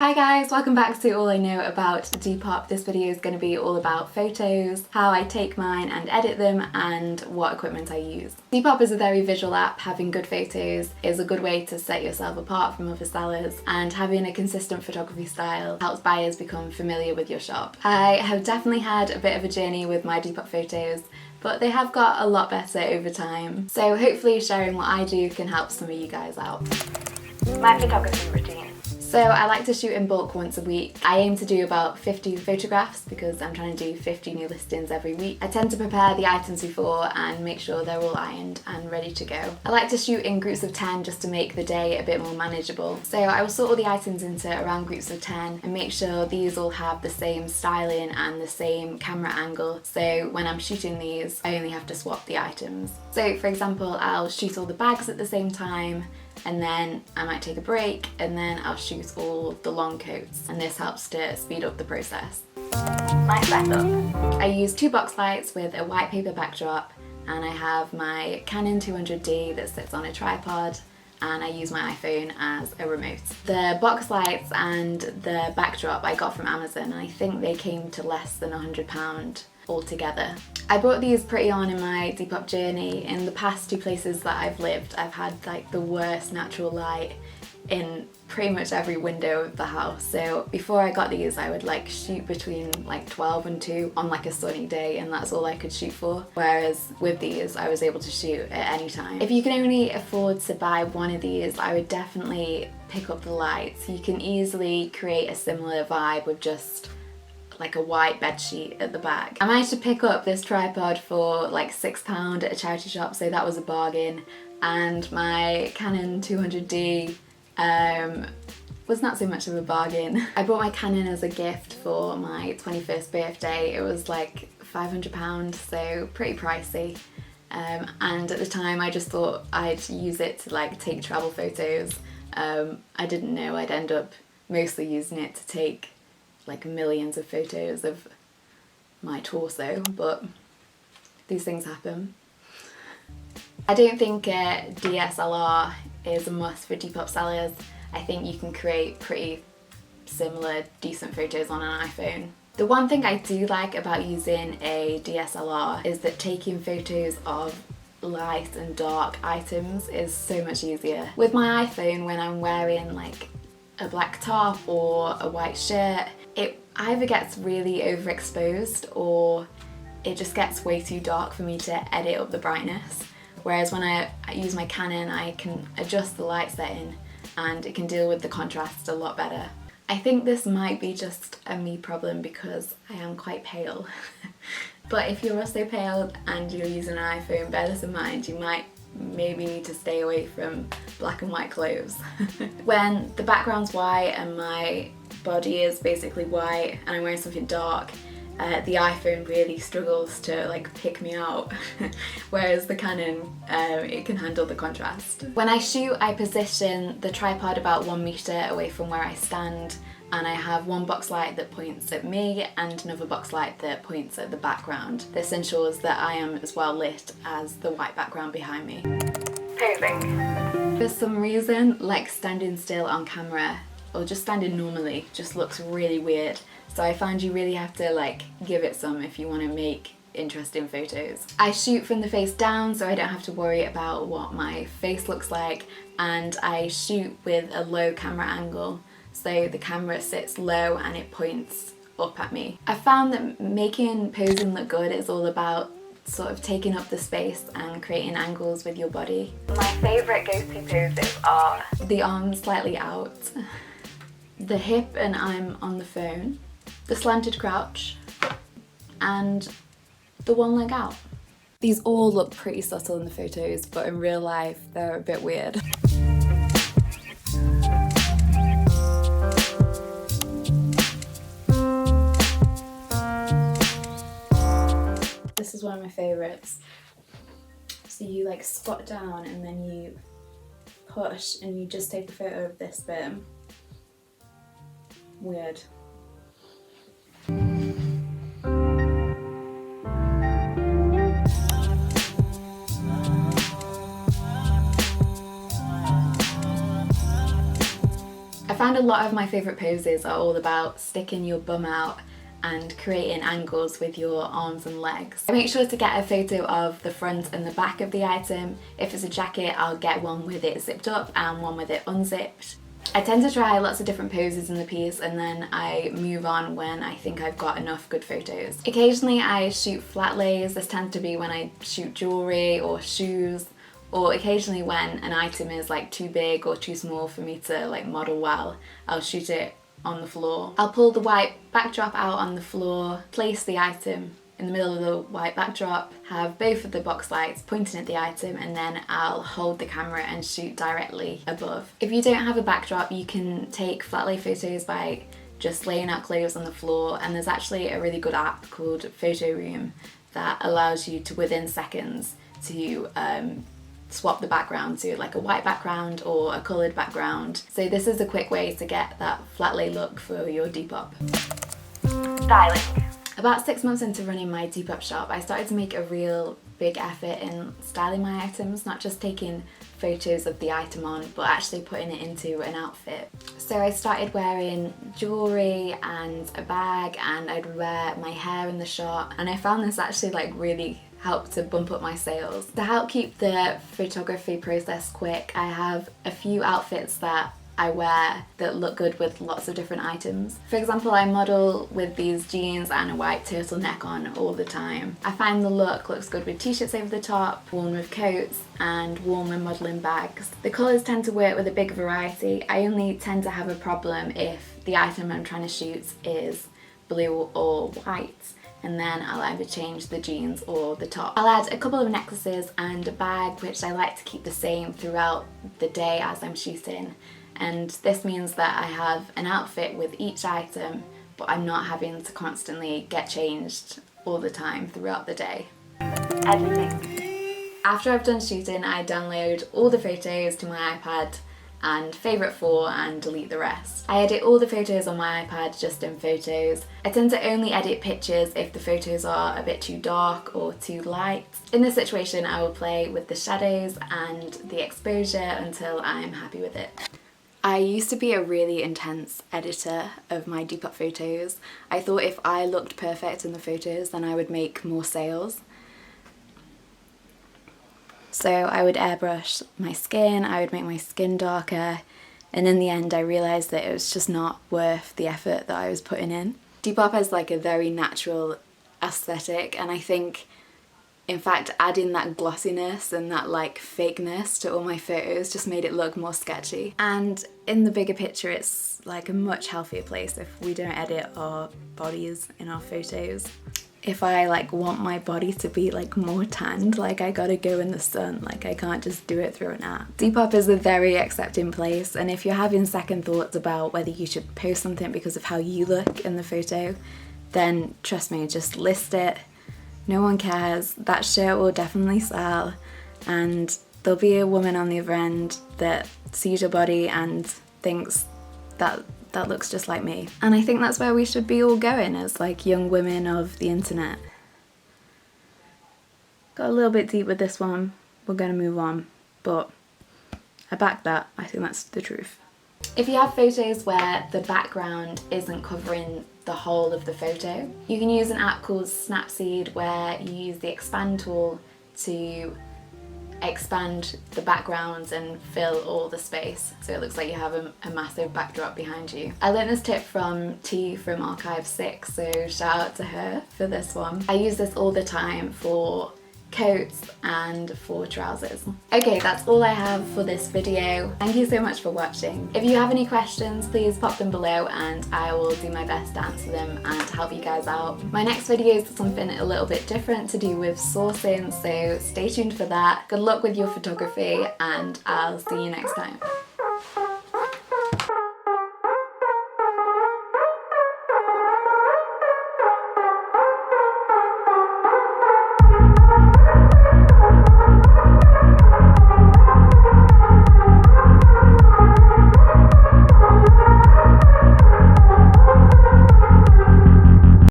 Hi guys, welcome back to All I Know About Depop. This video is going to be all about photos, how I take mine and edit them, and what equipment I use. Depop is a very visual app. Having good photos is a good way to set yourself apart from other sellers, and having a consistent photography style helps buyers become familiar with your shop. I have definitely had a bit of a journey with my Depop photos, but they have got a lot better over time. So hopefully sharing what I do can help some of you guys out. My photography routine. So I like to shoot in bulk once a week. I aim to do about 50 photographs because I'm trying to do 50 new listings every week. I tend to prepare the items before and make sure they're all ironed and ready to go. I like to shoot in groups of 10 just to make the day a bit more manageable. So I will sort all the items into around groups of 10 and make sure these all have the same styling and the same camera angle. So when I'm shooting these, I only have to swap the items. So for example, I'll shoot all the bags at the same time, and then I might take a break, and then I'll shoot all the long coats, and this helps to speed up the process. My setup. I use two box lights with a white paper backdrop, and I have my Canon 200D that sits on a tripod, and I use my iPhone as a remote. The box lights and the backdrop I got from Amazon, and I think they came to less than £100 altogether. I bought these pretty on in my Depop journey. In the past two places that I've lived, I've had like the worst natural light in pretty much every window of the house. So before I got these, I would like shoot between like 12 and 2 on like a sunny day, and that's all I could shoot for. Whereas with these, I was able to shoot at any time. If you can only afford to buy one of these, I would definitely pick up the lights. You can easily create a similar vibe with just like a white bed sheet at the back. I managed to pick up this tripod for like £6 at a charity shop, so that was a bargain. And my Canon 200D was not so much of a bargain. I bought my Canon as a gift for my 21st birthday. It was like £500, so pretty pricey. And at the time I just thought I'd use it to like take travel photos. I didn't know I'd end up mostly using it to take like millions of photos of my torso, but these things happen. I don't think a DSLR is a must for Depop sellers. I think you can create pretty similar decent photos on an iPhone. The one thing I do like about using a DSLR is that taking photos of light and dark items is so much easier. With my iPhone, when I'm wearing like a black top or a white shirt, it either gets really overexposed or it just gets way too dark for me to edit up the brightness. Whereas when I use my Canon, I can adjust the light setting and it can deal with the contrast a lot better. I think this might be just a me problem because I am quite pale. But if you're also pale and you're using an iPhone, bear this in mind, you might maybe need to stay away from black and white clothes. When the background's white and my body is basically white and I'm wearing something dark, the iPhone really struggles to like pick me out, whereas the Canon, it can handle the contrast. When I shoot, I position the tripod about 1 meter away from where I stand, and I have one box light that points at me and another box light that points at the background. This ensures that I am as well lit as the white background behind me. Posing. For some reason, like standing still on camera or just standing normally just looks really weird. So I find you really have to like give it some if you want to make interesting photos. I shoot from the face down so I don't have to worry about what my face looks like, and I shoot with a low camera angle. So the camera sits low and it points up at me. I found that making posing look good is all about sort of taking up the space and creating angles with your body. My favourite ghosty poses are the arms slightly out, the hip and I'm on the phone, the slanted crouch, and the one leg out. These all look pretty subtle in the photos, but in real life they're a bit weird. This is one of my favourites. So you like squat down and then you push and you just take a photo of this bit. Weird. found a lot of my favourite poses are all about sticking your bum out and creating angles with your arms and legs. I make sure to get a photo of the front and the back of the item. If it's a jacket, I'll get one with it zipped up and one with it unzipped. I tend to try lots of different poses in the piece and then I move on when I think I've got enough good photos. Occasionally I shoot flat lays. This tends to be when I shoot jewellery or shoes, or occasionally when an item is like too big or too small for me to like model well, I'll shoot it on the floor. I'll pull the white backdrop out on the floor, place the item in the middle of the white backdrop, have both of the box lights pointing at the item, and then I'll hold the camera and shoot directly above. If you don't have a backdrop, you can take flat lay photos by just laying out clothes on the floor, and there's actually a really good app called Photo Room that allows you to within seconds to swap the background to like a white background or a coloured background. So this is a quick way to get that flat lay look for your Depop. Styling. About 6 months into running my Depop shop, I started to make a real big effort in styling my items, not just taking photos of the item on, but actually putting it into an outfit. So I started wearing jewellery and a bag, and I'd wear my hair in the shot, and I found this actually like really helped to bump up my sales. To help keep the photography process quick, I have a few outfits that I wear that look good with lots of different items. For example, I model with these jeans and a white turtleneck on all the time. I find the look looks good with t-shirts over the top, worn with coats, and worn when modelling bags. The colours tend to work with a big variety. I only tend to have a problem if the item I'm trying to shoot is blue or white, and then I'll either change the jeans or the top. I'll add a couple of necklaces and a bag, which I like to keep the same throughout the day as I'm shooting. And this means that I have an outfit with each item, but I'm not having to constantly get changed all the time throughout the day. Editing. After I've done shooting, I download all the photos to my iPad and favourite 4 and delete the rest. I edit all the photos on my iPad just in Photos. I tend to only edit pictures if the photos are a bit too dark or too light. In this situation, I will play with the shadows and the exposure until I'm happy with it. I used to be a really intense editor of my Depop photos. I thought if I looked perfect in the photos, then I would make more sales. So I would airbrush my skin, I would make my skin darker, and in the end I realised that it was just not worth the effort that I was putting in. Depop has like a very natural aesthetic, and I think in fact adding that glossiness and that like fakeness to all my photos just made it look more sketchy. And in the bigger picture it's like a much healthier place if we don't edit our bodies in our photos. If I like want my body to be like more tanned, like I gotta go in the sun, like I can't just do it through an app. Depop is a very accepting place, and if you're having second thoughts about whether you should post something because of how you look in the photo, then trust me, just list it. No one cares, that shirt will definitely sell, and there'll be a woman on the other end that sees your body and thinks that looks just like me. And I think that's where we should be all going as like young women of the internet. Got a little bit deep with this one, we're gonna move on, but I back that, I think that's the truth. If you have photos where the background isn't covering the whole of the photo, you can use an app called Snapseed where you use the expand tool to expand the backgrounds and fill all the space so it looks like you have a massive backdrop behind you. I learned this tip from T from Archive 6, so shout out to her for this one. I use this all the time for coats and for trousers. Okay, that's all I have for this video. Thank you so much for watching. If you have any questions, please pop them below and I will do my best to answer them and help you guys out. My next video is something a little bit different to do with sourcing, so stay tuned for that. Good luck with your photography and I'll see you next time.